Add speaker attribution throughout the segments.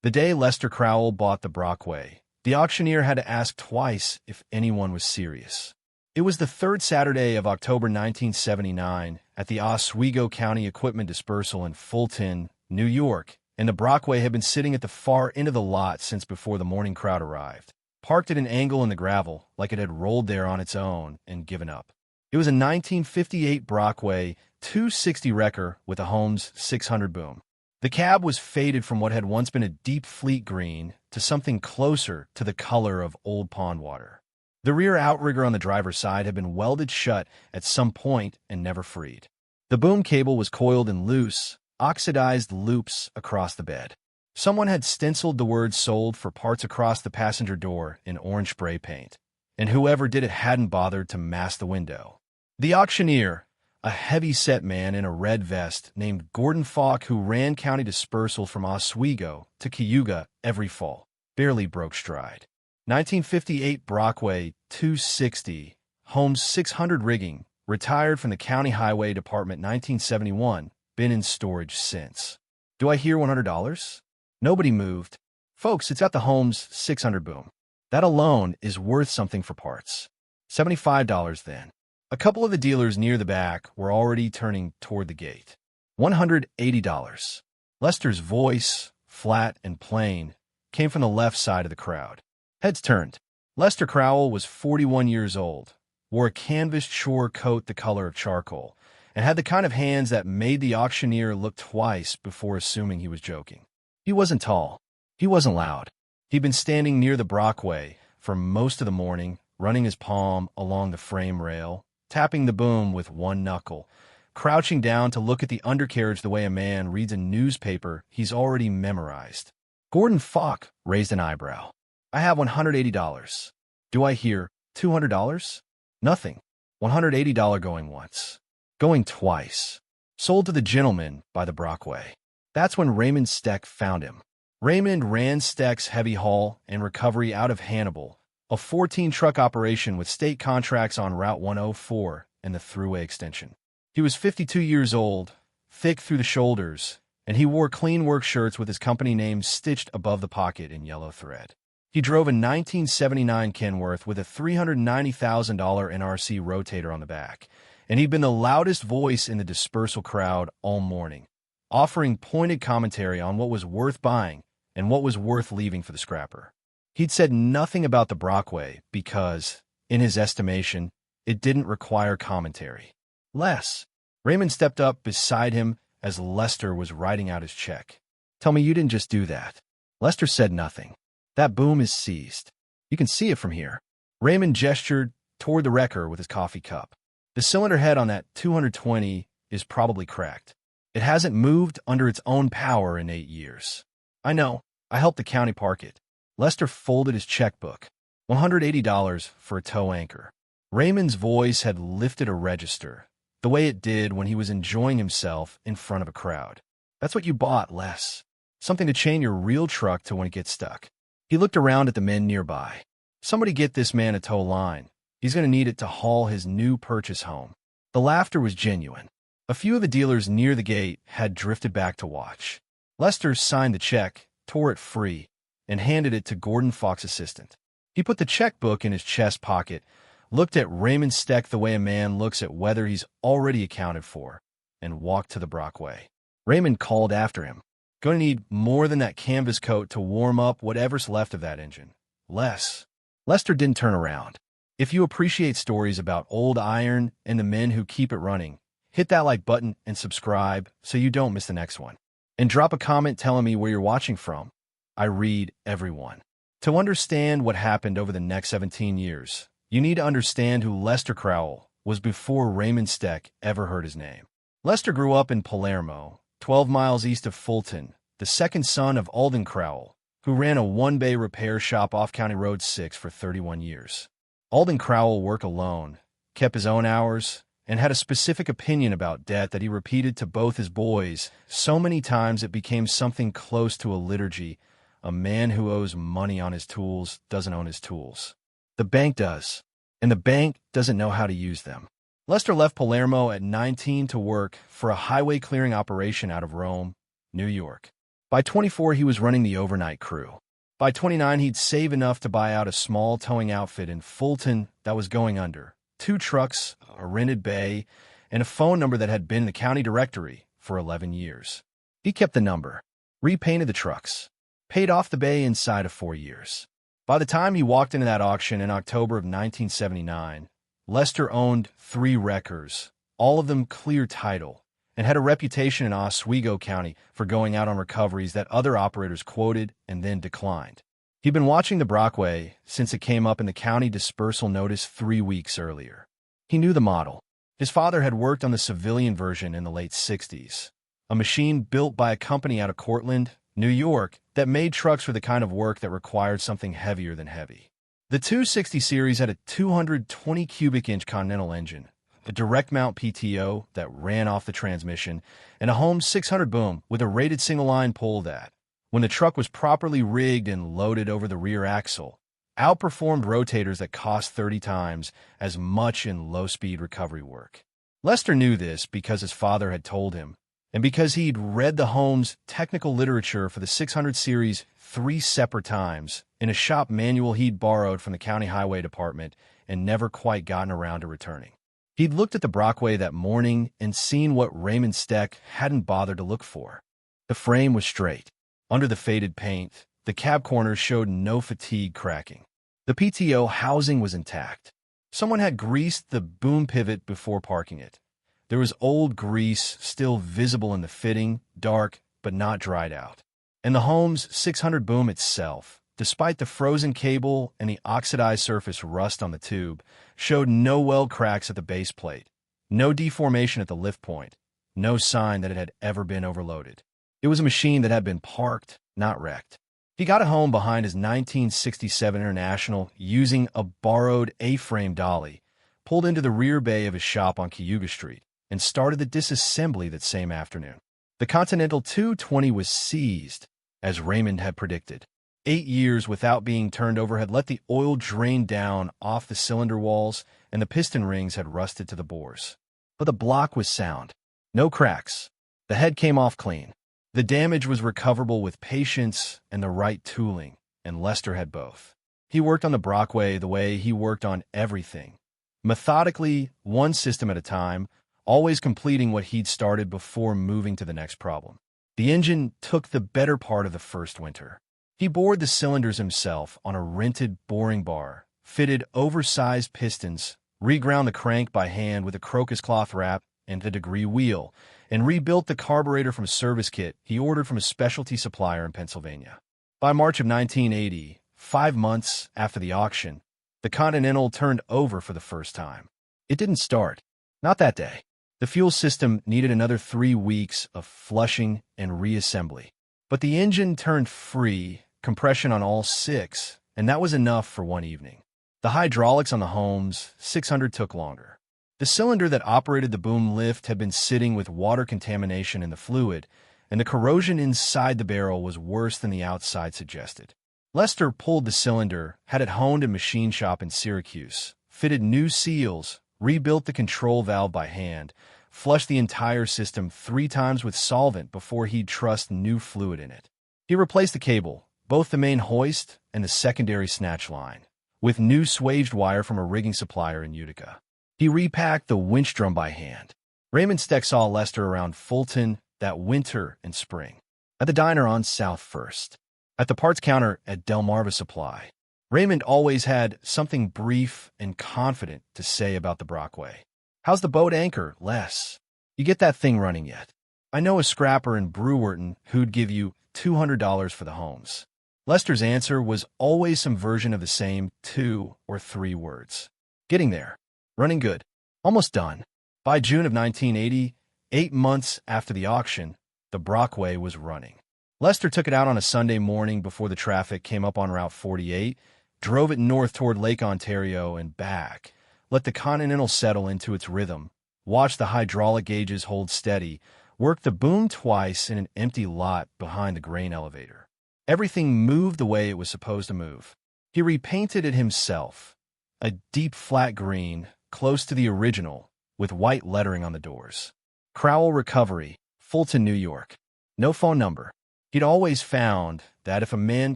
Speaker 1: The day Lester Crowell bought the Brockway, the auctioneer had to ask twice if anyone was serious. It was the third Saturday of October 1979 at the Oswego County Equipment Dispersal in Fulton, New York, and the Brockway had been sitting at the far end of the lot since before the morning crowd arrived, parked at an angle in the gravel like it had rolled there on its own and given up. It was a 1958 Brockway 260 wrecker with a Holmes 600 boom. The cab was faded from what had once been a deep fleet green to something closer to the color of old pond water. The rear outrigger on the driver's side had been welded shut at some point and never freed. The boom cable was coiled in loose, oxidized loops across the bed. Someone had stenciled the word "sold" for parts across the passenger door in orange spray paint, and whoever did it hadn't bothered to mask the window. The auctioneer, a heavy-set man in a red vest named Gordon Falk, who ran county dispersal from Oswego to Cayuga every fall, barely broke stride. 1958 Brockway 260, Holmes 600 rigging, retired from the County Highway Department 1971, been in storage since. Do I hear $100? Nobody moved. Folks, it's at the Holmes 600 boom. That alone is worth something for parts. $75 then. A couple of the dealers near the back were already turning toward the gate. $180. Lester's voice, flat and plain, came from the left side of the crowd. Heads turned. Lester Crowell was 41 years old, wore a canvas chore coat the color of charcoal, and had the kind of hands that made the auctioneer look twice before assuming he was joking. He wasn't tall. He wasn't loud. He'd been standing near the Brockway for most of the morning, running his palm along the frame rail, tapping the boom with one knuckle, crouching down to look at the undercarriage the way a man reads a newspaper he's already memorized. Gordon Falk raised an eyebrow. I have $180. Do I hear $200? Nothing. $180 going once. Going twice. Sold to the gentleman by the Brockway. That's when Raymond Steck found him. Raymond ran Steck's heavy haul and recovery out of Hannibal, a 14-truck operation with state contracts on Route 104 and the Thruway extension. He was 52 years old, thick through the shoulders, and he wore clean work shirts with his company name stitched above the pocket in yellow thread. He drove a 1979 Kenworth with a $390,000 NRC rotator on the back, and he'd been the loudest voice in the dispersal crowd all morning, offering pointed commentary on what was worth buying and what was worth leaving for the scrapper. He'd said nothing about the Brockway because, in his estimation, it didn't require commentary. Raymond stepped up beside him as Lester was writing out his check. Tell me you didn't just do that. Lester said nothing. That boom is seized. You can see it from here. Raymond gestured toward the wrecker with his coffee cup. The cylinder head on that 220 is probably cracked. It hasn't moved under its own power in 8 years. I know. I helped the county park it. Lester folded his checkbook. $180 for a tow anchor. Raymond's voice had lifted a register, the way it did when he was enjoying himself in front of a crowd. That's what you bought, Les. Something to chain your real truck to when it gets stuck. He looked around at the men nearby. Somebody get this man a tow line. He's going to need it to haul his new purchase home. The laughter was genuine. A few of the dealers near the gate had drifted back to watch. Lester signed the check, tore it free, and handed it to Gordon Falk's assistant. He put the checkbook in his chest pocket, looked at Raymond Steck the way a man looks at whether he's already accounted for, and walked to the Brockway. Raymond called after him. Going to need more than that canvas coat to warm up whatever's left of that engine. Lester didn't turn around. If you appreciate stories about old iron and the men who keep it running, hit that like button and subscribe so you don't miss the next one. And drop a comment telling me where you're watching from. I read everyone. To understand what happened over the next 17 years, you need to understand who Lester Crowell was before Raymond Steck ever heard his name. Lester grew up in Palermo, 12 miles east of Fulton, the second son of Alden Crowell, who ran a one-bay repair shop off County Road 6 for 31 years. Alden Crowell worked alone, kept his own hours, and had a specific opinion about debt that he repeated to both his boys so many times it became something close to a liturgy. A man who owes money on his tools doesn't own his tools. The bank does, and the bank doesn't know how to use them. Lester left Palermo at 19 to work for a highway clearing operation out of Rome, New York. By 24, he was running the overnight crew. By 29, he'd save enough to buy out a small towing outfit in Fulton that was going under, 2 trucks, a rented bay, and a phone number that had been in the county directory for 11 years. He kept the number, repainted the trucks, paid off the bay inside of 4 years. By the time he walked into that auction in October of 1979, Lester owned 3 wreckers, all of them clear title, and had a reputation in Oswego County for going out on recoveries that other operators quoted and then declined. He'd been watching the Brockway since it came up in the county dispersal notice 3 weeks earlier. He knew the model. His father had worked on the civilian version in the late 60s, a machine built by a company out of Cortland, New York, that made trucks for the kind of work that required something heavier than heavy. The 260 series had a 220 cubic inch Continental engine, a direct mount PTO that ran off the transmission, and a Holmes 600 boom with a rated single line pull that, when the truck was properly rigged and loaded over the rear axle, outperformed rotators that cost 30 times as much in low-speed recovery work. Lester knew this because his father had told him, and because he'd read the Holmes technical literature for the 600 series 3 separate times in a shop manual he'd borrowed from the county highway department and never quite gotten around to returning. He'd looked at the Brockway that morning and seen what Raymond Steck hadn't bothered to look for. The frame was straight. Under the faded paint, the cab corners showed no fatigue cracking. The PTO housing was intact. Someone had greased the boom pivot before parking it. There was old grease still visible in the fitting, dark but not dried out. And the Holmes 600 boom itself, despite the frozen cable and the oxidized surface rust on the tube, showed no weld cracks at the base plate, no deformation at the lift point, no sign that it had ever been overloaded. It was a machine that had been parked, not wrecked. He got it home behind his 1967 International using a borrowed A-frame dolly, pulled into the rear bay of his shop on Cayuga Street, and started the disassembly that same afternoon. The Continental 220 was seized, as Raymond had predicted. 8 years without being turned over had let the oil drain down off the cylinder walls, and the piston rings had rusted to the bores. But the block was sound. No cracks. The head came off clean. The damage was recoverable with patience and the right tooling, and Lester had both. He worked on the Brockway the way he worked on everything. Methodically, one system at a time, always completing what he'd started before moving to the next problem. The engine took the better part of the first winter. He bored the cylinders himself on a rented boring bar, fitted oversized pistons, reground the crank by hand with a crocus cloth wrap and a degree wheel, and rebuilt the carburetor from a service kit he ordered from a specialty supplier in Pennsylvania. By March of 1980, 5 months after the auction, the Continental turned over for the first time. It didn't start. Not that day. The fuel system needed another 3 weeks of flushing and reassembly. But the engine turned free, compression on all 6, and that was enough for one evening. The hydraulics on the Holmes 600 took longer. The cylinder that operated the boom lift had been sitting with water contamination in the fluid, and the corrosion inside the barrel was worse than the outside suggested. Lester pulled the cylinder, had it honed in a machine shop in Syracuse, fitted new seals, rebuilt the control valve by hand, flushed the entire system 3 times with solvent before he'd trust new fluid in it. He replaced the cable, both the main hoist and the secondary snatch line, with new swaged wire from a rigging supplier in Utica. He repacked the winch drum by hand. Raymond Steck saw Lester around Fulton that winter and spring, at the diner on South First, at the parts counter at Delmarva Supply. Raymond always had something brief and confident to say about the Brockway. "How's the boat anchor, Les? You get that thing running yet? I know a scrapper in Brewerton who'd give you $200 for the Holmes." Lester's answer was always some version of the same 2 or 3 words. "Getting there. Running good. Almost done." By June of 1980, 8 months after the auction, the Brockway was running. Lester took it out on a Sunday morning before the traffic came up on Route 48, drove it north toward Lake Ontario and back, let the Continental settle into its rhythm, watched the hydraulic gauges hold steady, worked the boom twice in an empty lot behind the grain elevator. Everything moved the way it was supposed to move. He repainted it himself, a deep flat green, close to the original, with white lettering on the doors. Crowell Recovery, Fulton, New York. No phone number. He'd always found that if a man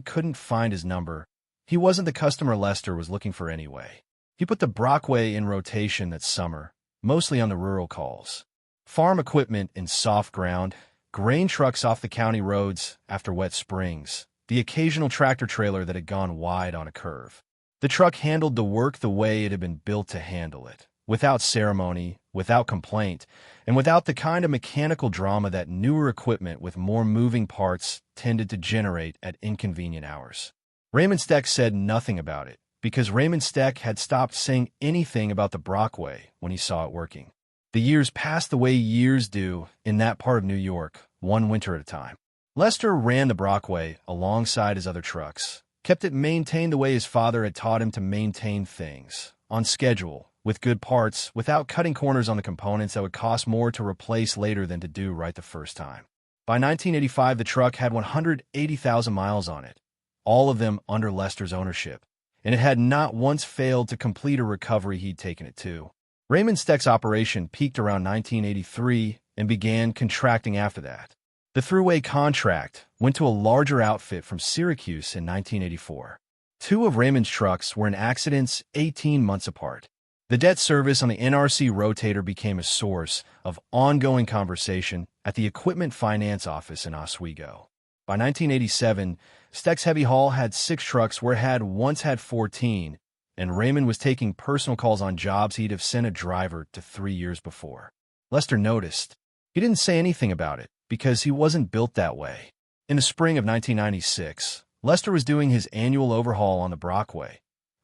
Speaker 1: couldn't find his number, he wasn't the customer Lester was looking for anyway. He put the Brockway in rotation that summer, mostly on the rural calls. Farm equipment in soft ground, grain trucks off the county roads after wet springs, the occasional tractor trailer that had gone wide on a curve. The truck handled the work the way it had been built to handle it, without ceremony, without complaint, and without the kind of mechanical drama that newer equipment with more moving parts tended to generate at inconvenient hours. Raymond Steck said nothing about it, because Raymond Steck had stopped saying anything about the Brockway when he saw it working. The years passed the way years do in that part of New York, one winter at a time. Lester ran the Brockway alongside his other trucks, kept it maintained the way his father had taught him to maintain things, on schedule, with good parts, without cutting corners on the components that would cost more to replace later than to do right the first time. By 1985, the truck had 180,000 miles on it, all of them under Lester's ownership, and it had not once failed to complete a recovery he'd taken it to. Raymond Steck's operation peaked around 1983 and began contracting after that. The throughway contract went to a larger outfit from Syracuse in 1984. Two of Raymond's trucks were in accidents 18 months apart. The debt service on the NRC rotator became a source of ongoing conversation at the equipment finance office in Oswego. By 1987, Steck's Heavy Haul had 6 trucks where it had once had 14, and Raymond was taking personal calls on jobs he'd have sent a driver to 3 years before. Lester noticed. He didn't say anything about it, because he wasn't built that way. In the spring of 1996, Lester was doing his annual overhaul on the Brockway.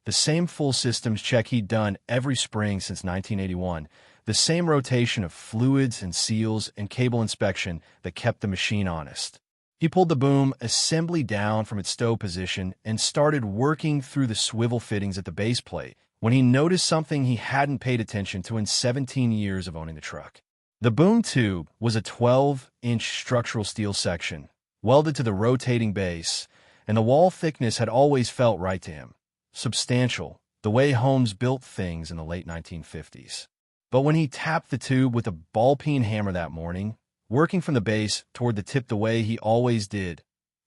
Speaker 1: The same full systems check he'd done every spring since 1981, the same rotation of fluids and seals and cable inspection that kept the machine honest. He pulled the boom assembly down from its stow position and started working through the swivel fittings at the base plate when he noticed something he hadn't paid attention to in 17 years of owning the truck. The boom tube was a 12-inch structural steel section, welded to the rotating base, and the wall thickness had always felt right to him. Substantial, the way Holmes built things in the late 1950s. But when he tapped the tube with a ball-peen hammer that morning, working from the base toward the tip the way he always did,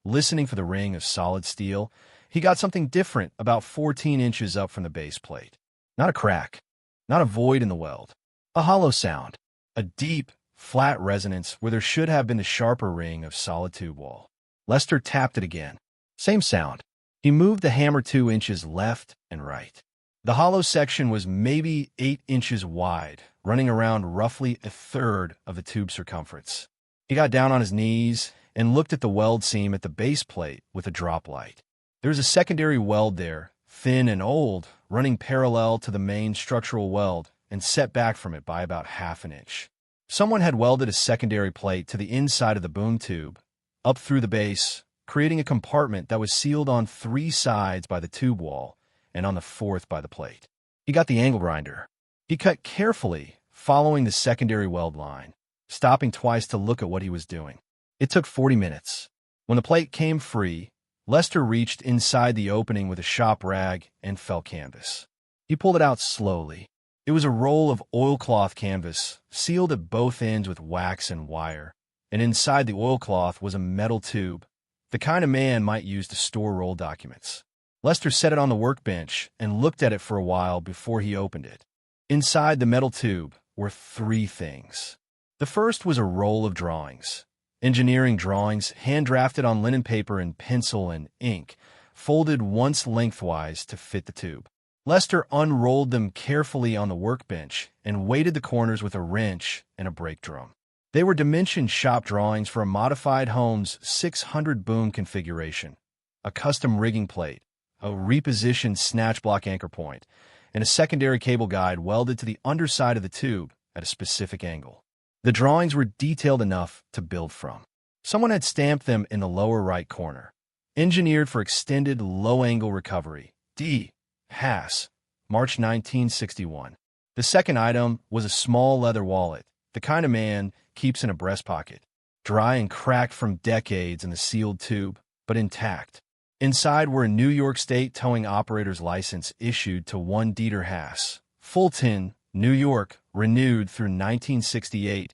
Speaker 1: listening for the ring of solid steel, he got something different about 14 inches up from the base plate. Not a crack, not a void in the weld. A hollow sound, a deep, flat resonance where there should have been the sharper ring of solid tube wall. Lester tapped it again. Same sound. He moved the hammer 2 inches left and right. The hollow section was maybe 8 inches wide, running around roughly a third of the tube circumference. He got down on his knees and looked at the weld seam at the base plate with a drop light. There was a secondary weld there, thin and old, running parallel to the main structural weld and set back from it by about half an inch. Someone had welded a secondary plate to the inside of the boom tube, up through the base, creating a compartment that was sealed on 3 sides by the tube wall and on the 4th by the plate. He got the angle grinder. He cut carefully, following the secondary weld line, stopping twice to look at what he was doing. It took 40 minutes. When the plate came free, Lester reached inside the opening with a shop rag and felt canvas. He pulled it out slowly. It was a roll of oilcloth canvas, sealed at both ends with wax and wire, and inside the oilcloth was a metal tube, the kind a man might use to store roll documents. Lester set it on the workbench and looked at it for a while before he opened it. Inside the metal tube were 3 things. The first was a roll of drawings. Engineering drawings, hand-drafted on linen paper in pencil and ink, folded once lengthwise to fit the tube. Lester unrolled them carefully on the workbench and weighted the corners with a wrench and a brake drum. They were dimensioned shop drawings for a modified Holmes 600 boom configuration, a custom rigging plate, a repositioned snatch block anchor point, and a secondary cable guide welded to the underside of the tube at a specific angle. The drawings were detailed enough to build from. Someone had stamped them in the lower right corner. Engineered for extended low-angle recovery. D. Haas, March 1961. The second item was a small leather wallet, the kind a man keeps in a breast pocket, dry and cracked from decades in the sealed tube, but intact. Inside were a New York State towing operator's license issued to one Dieter Haas, Fulton, New York, renewed through 1968,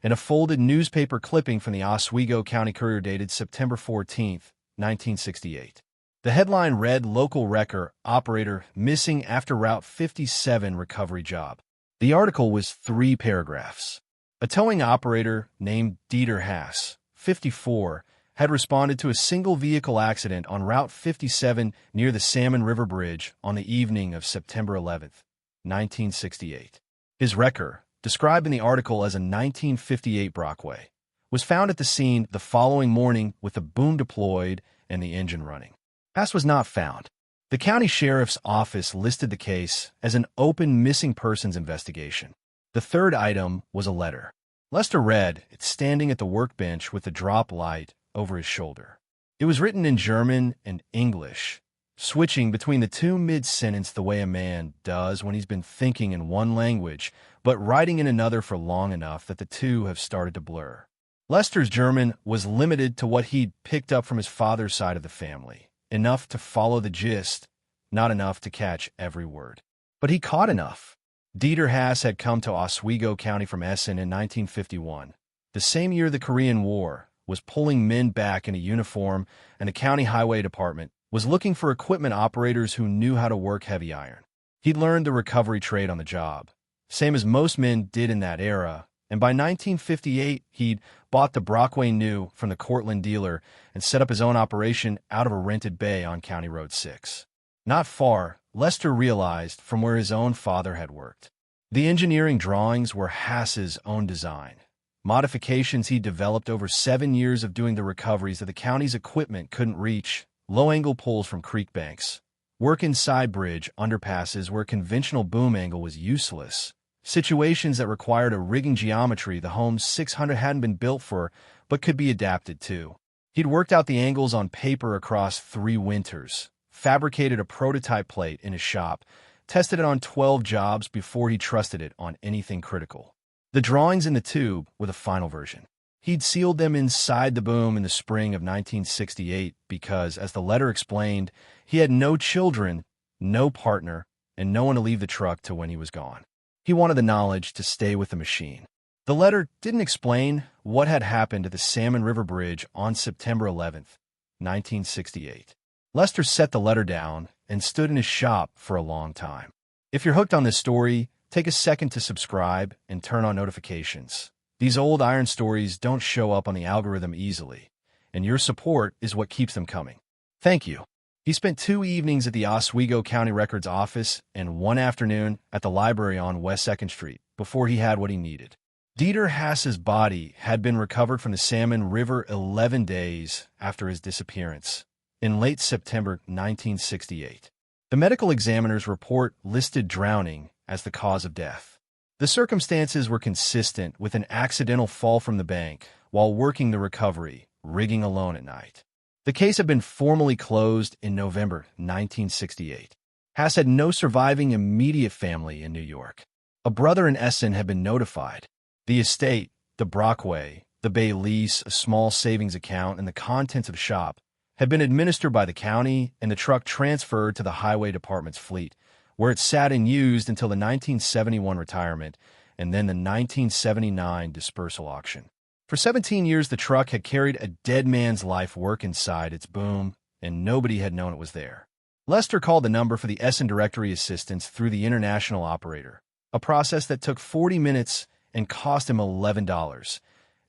Speaker 1: and a folded newspaper clipping from the Oswego County Courier dated September 14, 1968. The headline read, "Local Wrecker Operator Missing After Route 57 Recovery Job." The article was 3 paragraphs. A towing operator named Dieter Haas, 54, had responded to a single vehicle accident on Route 57 near the Salmon River Bridge on the evening of September 11, 1968. His wrecker, described in the article as a 1958 Brockway, was found at the scene the following morning with the boom deployed and the engine running. Haas was not found. The county sheriff's office listed the case as an open missing persons investigation. The third item was a letter. Lester read it standing at the workbench with the drop light over his shoulder. It was written in German and English, switching between the two mid-sentence the way a man does when he's been thinking in one language, but writing in another for long enough that the two have started to blur. Lester's German was limited to what he'd picked up from his father's side of the family, enough to follow the gist, not enough to catch every word. But he caught enough. Dieter Haas had come to Oswego County from Essen in 1951, the same year the Korean War, was pulling men back into uniform, and the county highway department was looking for equipment operators who knew how to work heavy iron. He'd learned the recovery trade on the job, same as most men did in that era, and by 1958 he'd bought the Brockway new from the Cortland dealer and set up his own operation out of a rented bay on County Road 6. Not far, Lester realized from where his own father had worked. The engineering drawings were Haas's own design, modifications he developed over 7 years of doing the recoveries that the county's equipment couldn't reach, low-angle pulls from creek banks, work inside bridge underpasses where conventional boom angle was useless, situations that required a rigging geometry the Holmes 600 hadn't been built for but could be adapted to. He'd worked out the angles on paper across 3 winters, fabricated a prototype plate in his shop, tested it on 12 jobs before he trusted it on anything critical. The drawings in the tube were the final version. He'd sealed them inside the boom in the spring of 1968 because, as the letter explained, he had no children, no partner, and no one to leave the truck till when he was gone. He wanted the knowledge to stay with the machine. The letter didn't explain what had happened at the Salmon River Bridge on September 11, 1968. Lester set the letter down and stood in his shop for a long time. If you're hooked on this story, take a second to subscribe and turn on notifications. These old iron stories don't show up on the algorithm easily, and your support is what keeps them coming. Thank you. He spent 2 evenings at the Oswego County Records office and 1 afternoon at the library on West 2nd Street before he had what he needed. Dieter Haas's body had been recovered from the Salmon River 11 days after his disappearance, in late September 1968. The medical examiner's report listed drowning as the cause of death. The circumstances were consistent with an accidental fall from the bank while working the recovery, rigging alone at night. The case had been formally closed in November 1968. Haas had no surviving immediate family in New York. A brother in Essen had been notified. The estate, the Brockway, the bay lease, a small savings account, and the contents of shop had been administered by the county and the truck transferred to the highway department's fleet, where it sat unused until the 1971 retirement and then the 1979 dispersal auction. For 17 years, the truck had carried a dead man's life work inside its boom, and nobody had known it was there. Lester called the number for the Essen Directory Assistance through the international operator, a process that took 40 minutes and cost him $11,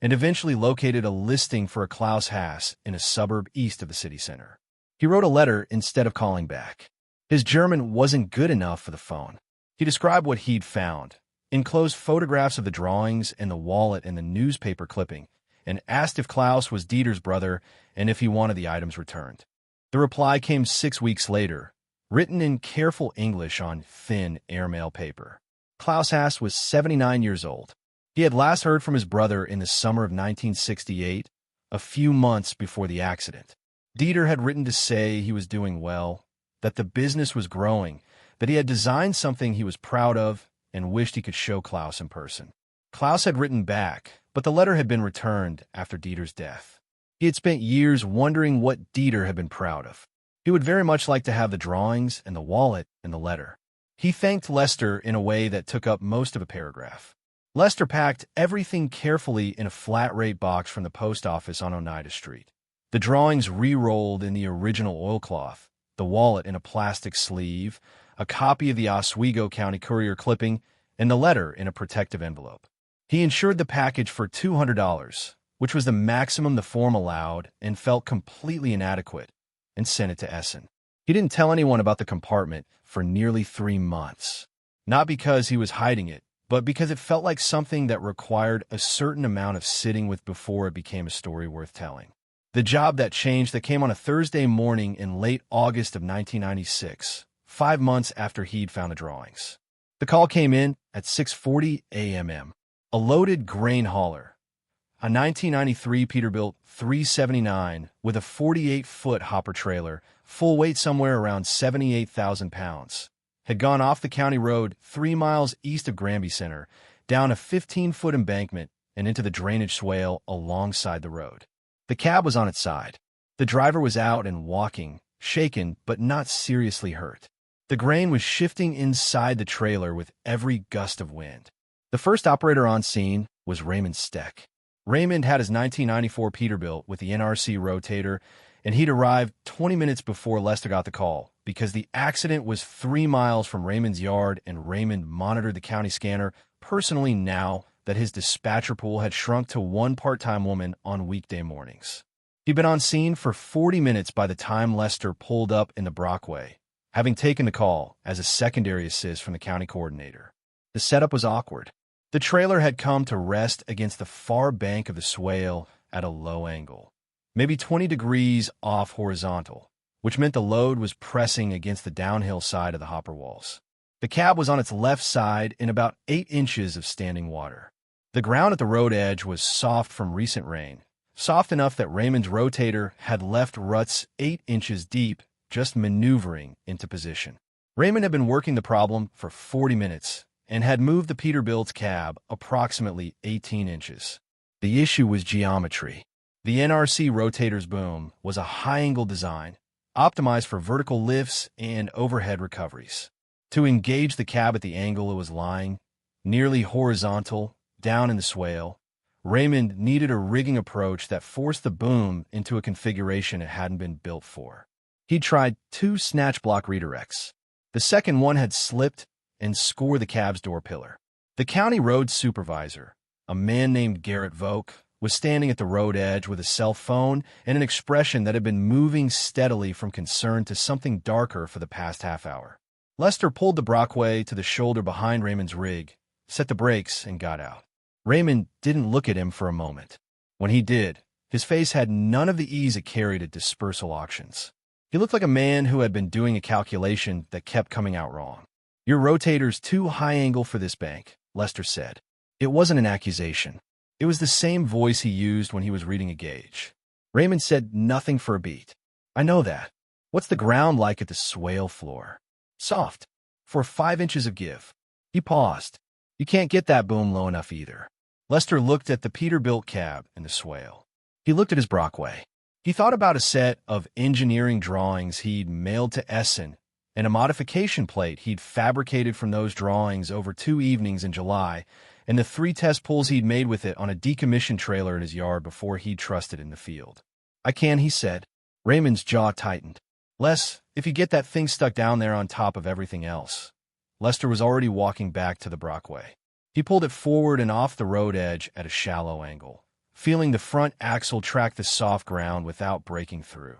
Speaker 1: and eventually located a listing for a Klaus Haas in a suburb east of the city center. He wrote a letter instead of calling back. His German wasn't good enough for the phone. He described what he'd found, enclosed photographs of the drawings and the wallet and the newspaper clipping, and asked if Klaus was Dieter's brother and if he wanted the items returned. The reply came 6 weeks later, written in careful English on thin airmail paper. Klaus Haas was 79 years old. He had last heard from his brother in the summer of 1968, a few months before the accident. Dieter had written to say he was doing well, that the business was growing, that he had designed something he was proud of and wished he could show Klaus in person. Klaus had written back, but the letter had been returned after Dieter's death. He had spent years wondering what Dieter had been proud of. He would very much like to have the drawings and the wallet and the letter. He thanked Lester in a way that took up most of a paragraph. Lester packed everything carefully in a flat-rate box from the post office on Oneida Street. The drawings re-rolled in the original oilcloth, the wallet in a plastic sleeve, a copy of the Oswego County Courier clipping, and the letter in a protective envelope. He insured the package for $200, which was the maximum the form allowed and felt completely inadequate, and sent it to Essen. He didn't tell anyone about the compartment for nearly 3 months. Not because he was hiding it, but because it felt like something that required a certain amount of sitting with before it became a story worth telling. The job that changed that came on a Thursday morning in late August of 1996, 5 months after he'd found the drawings. The call came in at 6:40 a.m. A loaded grain hauler, a 1993 Peterbilt 379 with a 48-foot hopper trailer, full weight somewhere around 78,000 pounds, had gone off the county road 3 miles east of Granby Center, down a 15-foot embankment and into the drainage swale alongside the road. The cab was on its side. The driver was out and walking, shaken but not seriously hurt. The grain was shifting inside the trailer with every gust of wind. The first operator on scene was Raymond Steck. Raymond had his 1994 Peterbilt with the NRC rotator, and he'd arrived 20 minutes before Lester got the call because the accident was 3 miles from Raymond's yard, and Raymond monitored the county scanner personally now that his dispatcher pool had shrunk to one part-time woman on weekday mornings. He'd been on scene for 40 minutes by the time Lester pulled up in the Brockway, having taken the call as a secondary assist from the county coordinator. The setup was awkward. The trailer had come to rest against the far bank of the swale at a low angle, maybe 20 degrees off horizontal, which meant the load was pressing against the downhill side of the hopper walls. The cab was on its left side in about 8 inches of standing water. The ground at the road edge was soft from recent rain, soft enough that Raymond's rotator had left ruts 8 inches deep, just maneuvering into position. Raymond had been working the problem for 40 minutes and had moved the Peterbilt's cab approximately 18 inches. The issue was geometry. The NRC rotator's boom was a high-angle design, optimized for vertical lifts and overhead recoveries. To engage the cab at the angle it was lying, nearly horizontal, down in the swale, Raymond needed a rigging approach that forced the boom into a configuration it hadn't been built for. He tried 2 snatch block redirects. The second one had slipped and scored the cab's door pillar. The county road supervisor, a man named Garrett Volk, was standing at the road edge with a cell phone and an expression that had been moving steadily from concern to something darker for the past half hour. Lester pulled the Brockway to the shoulder behind Raymond's rig, set the brakes, and got out. Raymond didn't look at him for a moment. When he did, his face had none of the ease it carried at dispersal auctions. He looked like a man who had been doing a calculation that kept coming out wrong. "Your rotator's too high angle for this bank," Lester said. It wasn't an accusation. It was the same voice he used when he was reading a gauge. Raymond said nothing for a beat. "I know that. What's the ground like at the swale floor?" "Soft. For 5 inches of give." He paused. "You can't get that boom low enough either." Lester looked at the Peterbilt cab in the swale. He looked at his Brockway. He thought about a set of engineering drawings he'd mailed to Essen and a modification plate he'd fabricated from those drawings over 2 evenings in July, and the 3 test pulls he'd made with it on a decommissioned trailer in his yard before he'd trusted in the field. "I can," he said. Raymond's jaw tightened. "Les, if you get that thing stuck down there on top of everything else." Lester was already walking back to the Brockway. He pulled it forward and off the road edge at a shallow angle, feeling the front axle track the soft ground without breaking through.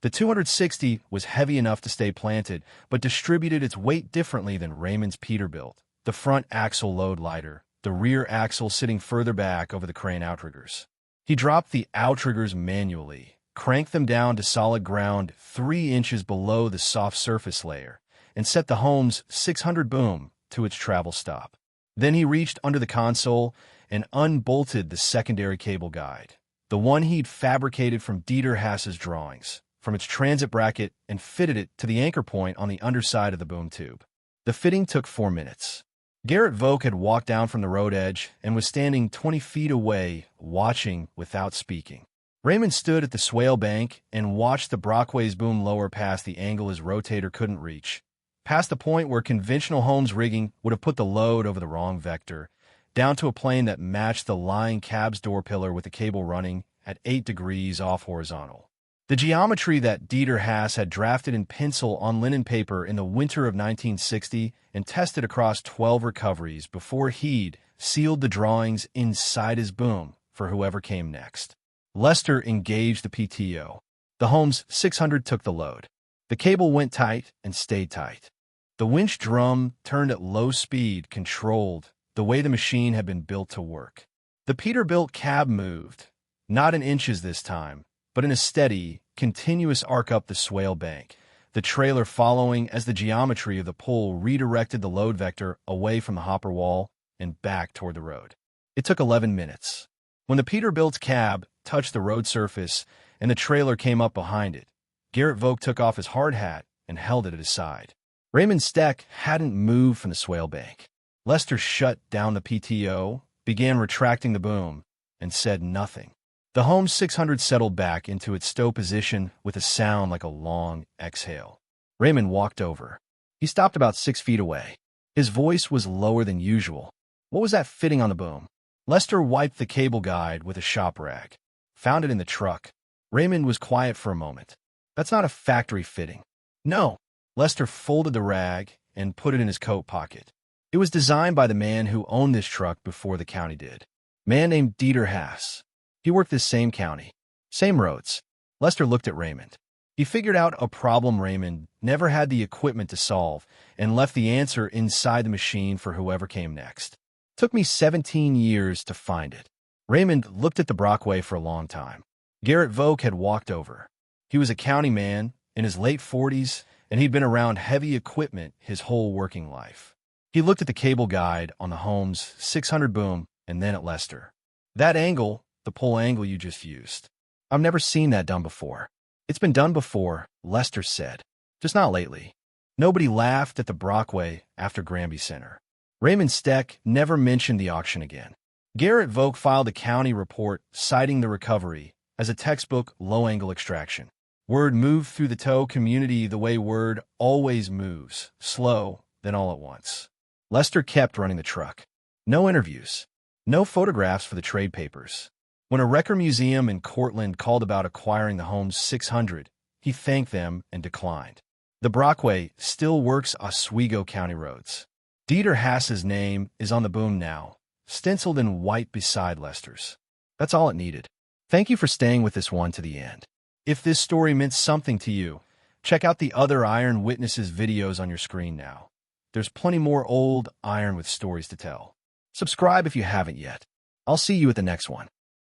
Speaker 1: The 260 was heavy enough to stay planted, but distributed its weight differently than Raymond's Peterbilt, the front axle load lighter, the rear axle sitting further back over the crane outriggers. He dropped the outriggers manually, cranked them down to solid ground 3 inches below the soft surface layer, and set the Holmes 600 boom to its travel stop. Then he reached under the console and unbolted the secondary cable guide, the one he'd fabricated from Dieter Haas's drawings, from its transit bracket, and fitted it to the anchor point on the underside of the boom tube. The fitting took 4 minutes. Garrett Volk had walked down from the road edge and was standing 20 feet away, watching without speaking. Raymond stood at the swale bank and watched the Brockway's boom lower past the angle his rotator couldn't reach, past the point where conventional Holmes rigging would have put the load over the wrong vector, down to a plane that matched the lying cab's door pillar with the cable running at 8 degrees off horizontal. The geometry that Dieter Haas had drafted in pencil on linen paper in the winter of 1960 and tested across 12 recoveries before he'd sealed the drawings inside his boom for whoever came next. Lester engaged the PTO. The Holmes 600 took the load. The cable went tight and stayed tight. The winch drum turned at low speed, controlled, the way the machine had been built to work. The Peterbilt cab moved, not in inches this time, but in a steady, continuous arc up the swale bank, the trailer following as the geometry of the pull redirected the load vector away from the hopper wall and back toward the road. It took 11 minutes. When the Peterbilt cab touched the road surface and the trailer came up behind it, Garrett Vogt took off his hard hat and held it at his side. Raymond Steck hadn't moved from the swale bank. Lester shut down the PTO, began retracting the boom, and said nothing. The Holmes 600 settled back into its stow position with a sound like a long exhale. Raymond walked over. He stopped about 6 feet away. His voice was lower than usual. What was that fitting on the boom? Lester wiped the cable guide with a shop rag. Found it in the truck. Raymond was quiet for a moment. That's not a factory fitting. No. Lester folded the rag and put it in his coat pocket. It was designed by the man who owned this truck before the county did. A man named Dieter Haas. He worked this same county. Same roads. Lester looked at Raymond. He figured out a problem Raymond never had the equipment to solve and left the answer inside the machine for whoever came next. Took me 17 years to find it. Raymond looked at the Brockway for a long time. Garrett Vogt had walked over. He was a county man in his late 40s, and he'd been around heavy equipment his whole working life. He looked at the cable guide on the Holmes 600 boom and then at Lester. That angle, the pull angle you just used. I've never seen that done before. It's been done before, Lester said. Just not lately. Nobody laughed at the Brockway after Granby Center. Raymond Steck never mentioned the auction again. Garrett Vogt filed a county report citing the recovery as a textbook low-angle extraction. Word moved through the tow community the way word always moves, slow, then all at once. Lester kept running the truck. No interviews. No photographs for the trade papers. When a wrecker museum in Cortland called about acquiring the Holmes 600, he thanked them and declined. The Brockway still works Oswego County roads. Dieter Haas's name is on the boom now, stenciled in white beside Lester's. That's all it needed. Thank you for staying with this one to the end. If this story meant something to you, check out the other Iron Witnesses videos on your screen now. There's plenty more old iron with stories to tell. Subscribe if you haven't yet. I'll see you at the next one.